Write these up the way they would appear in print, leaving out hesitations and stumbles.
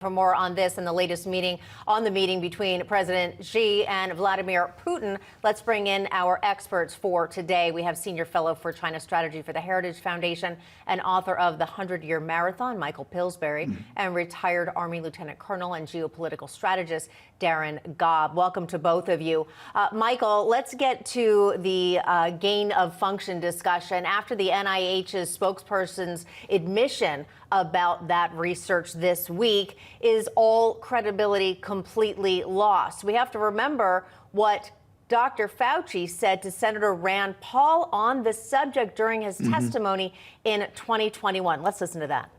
For more on this and the latest meeting between President Xi and Vladimir Putin, let's bring in our experts for today. We have Senior Fellow for China Strategy for the Heritage Foundation and author of The 100-Year Marathon, Michael Pillsbury, and retired Army Lieutenant Colonel and geopolitical strategist Darren Gobb. Welcome to both of you. Michael, let's get to the gain of function discussion. After the NIH's spokesperson's admission about that research this week, is all credibility completely lost? We have to remember what Dr. Fauci said to Senator Rand Paul on the subject during his testimony in 2021. Let's listen to that.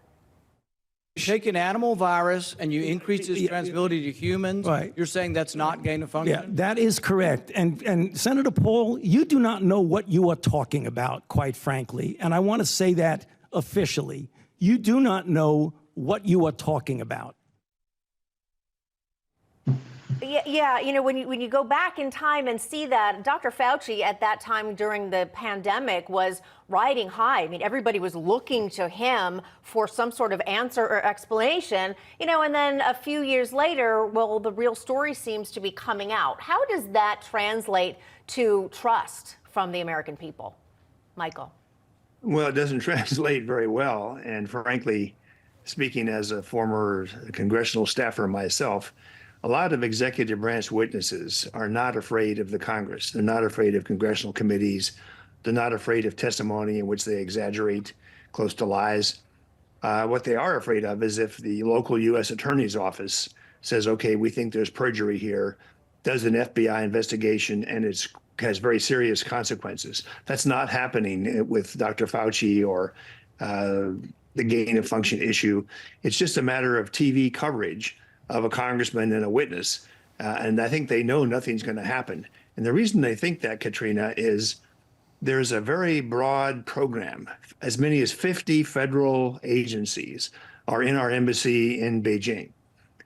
You take an animal virus and you increase its transmissibility to humans. Right. You're saying that's not gain of function? Yeah, that is correct. And Senator Paul, you do not know what you are talking about, quite frankly. And I want to say that officially. You do not know what you are talking about. Yeah, you know, when you go back in time and see that Dr. Fauci at that time during the pandemic was riding high. I mean, everybody was looking to him for some sort of answer or explanation, you know, and then a few years later, well, the real story seems to be coming out. How does that translate to trust from the American people? Michael. Well, it doesn't translate very well. And frankly, speaking as a former congressional staffer myself, a lot of executive branch witnesses are not afraid of the Congress. They're not afraid of congressional committees. They're not afraid of testimony in which they exaggerate close to lies. What they are afraid of is if the local U.S. Attorney's Office says, okay, we think there's perjury here, does an FBI investigation, and it has very serious consequences. That's not happening with Dr. Fauci or the gain of function issue. It's just a matter of TV coverage of a congressman and a witness. And I think they know nothing's going to happen. And the reason they think that, Katrina, is there's a very broad program. As many as 50 federal agencies are in our embassy in Beijing.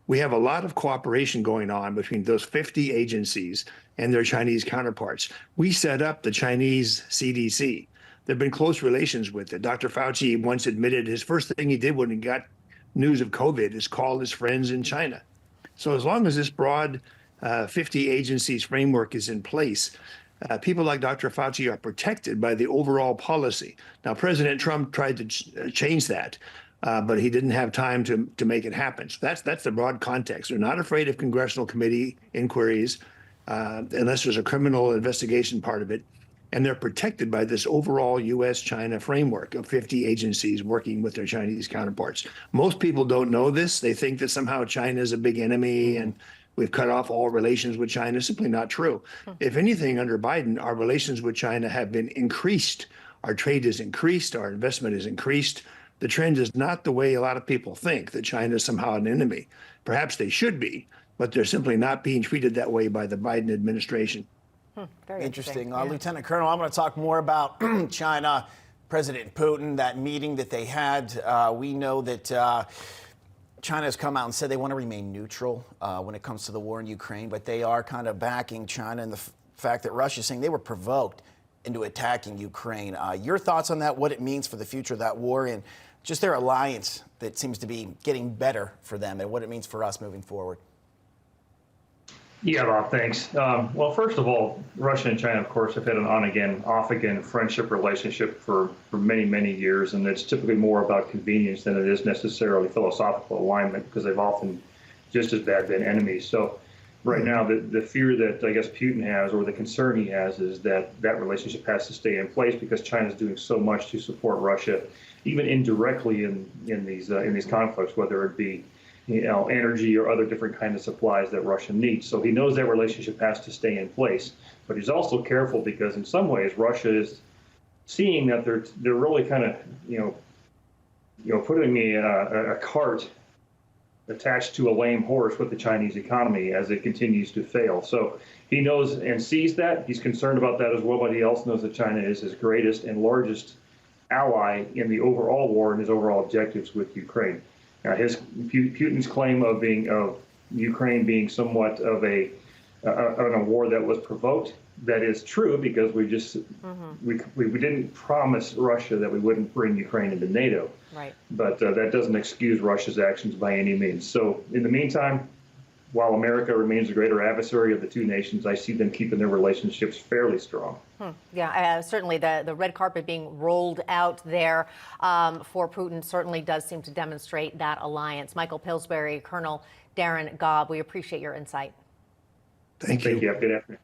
We have a lot of cooperation going on between those 50 agencies and their Chinese counterparts. We set up the Chinese CDC. There have been close relations with it. Dr. Fauci once admitted his first thing he did when he got news of COVID is call his friends in China. So as long as this broad 50 agencies framework is in place, people like Dr. Fauci are protected by the overall policy. Now, President Trump tried to change that, but he didn't have time to make it happen. So that's the broad context. They're not afraid of congressional committee inquiries unless there's a criminal investigation part of it. And they're protected by this overall U.S.-China framework of 50 agencies working with their Chinese counterparts. Most people don't know this. They think that somehow China is a big enemy and we've cut off all relations with China. Simply not true. If anything, under Biden, our relations with China have been increased. Our trade is increased. Our investment is increased. The trend is not the way a lot of people think, that China is somehow an enemy. Perhaps they should be, but they're simply not being treated that way by the Biden administration. Very interesting. Yeah. Lieutenant Colonel, I'm going to talk more about China, President Putin, that meeting that they had. We know that China has come out and said they want to remain neutral when it comes to the war in Ukraine, but they are kind of backing China and the fact that Russia is saying they were provoked into attacking Ukraine. Your thoughts on that, what it means for the future of that war and just their alliance that seems to be getting better for them and what it means for us moving forward? Yeah, Rob, thanks. Well, first of all, Russia and China, of course, have had an on-again, off-again friendship relationship for many, many years, and it's typically more about convenience than it is necessarily philosophical alignment, because they've often just as bad been enemies. So right now, the fear that I guess Putin has, or the concern he has, is that that relationship has to stay in place because China is doing so much to support Russia, even indirectly in these conflicts, whether it be energy or other different kinds of supplies that Russia needs. So he knows that relationship has to stay in place. But he's also careful because in some ways Russia is seeing that they're really kind of putting a cart attached to a lame horse with the Chinese economy as it continues to fail. So he knows and sees that. He's concerned about that as well, but he also knows that China is his greatest and largest ally in the overall war and his overall objectives with Ukraine. Putin's claim of Ukraine being somewhat of a war that was provoked that is true because we just we didn't promise Russia that we wouldn't bring Ukraine into NATO. Right. But that doesn't excuse Russia's actions by any means. So in the meantime, while America remains the greater adversary of the two nations, I see them keeping their relationships fairly strong. Yeah, certainly the red carpet being rolled out there for Putin certainly does seem to demonstrate that alliance. Michael Pillsbury, Colonel Darren Gobb, we appreciate your insight. Thank you. Thank you. Have a good afternoon.